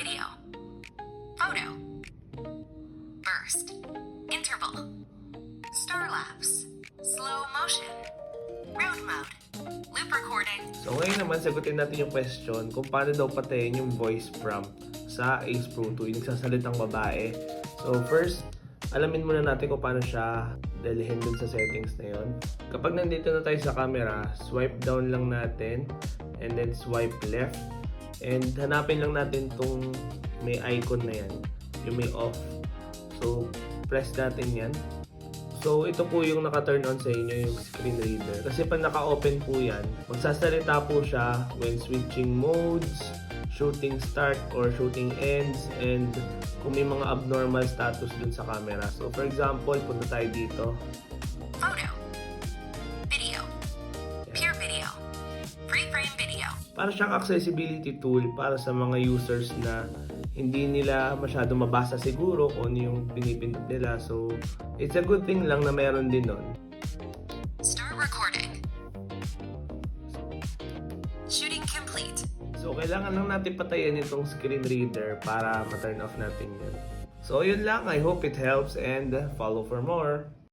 video, photo, burst, interval, star lapse, slow motion, road mode, loop recording. So ngayon naman, sagutin natin yung question kung paano daw patayin yung voice prompt sa Ace Pro 2, yung nagsasalitang babae. So first, alamin muna natin kung paano siya dalhin dun sa settings na yon. Kapag nandito na tayo sa camera, swipe down lang natin and then swipe left. And hanapin lang natin tong may icon na yan, yung may off. So press natin yan. So ito po yung naka-turn on sa inyo, yung screen reader. Kasi pag naka-open po yan, magsasalita po siya when switching modes, shooting start or shooting ends, and kung may mga abnormal status dun sa camera. So for example, punta tayo dito. Photo, video, pure video, free frame video. Para siyang accessibility tool para sa mga users na hindi nila masyado mabasa siguro kung ano yung pinipindot nila. So it's a good thing lang na meron din nun. Start recording. Shooting complete. So kailangan lang natin patayin itong screen reader para ma-turn off natin yun. So yun lang, I hope it helps and follow for more.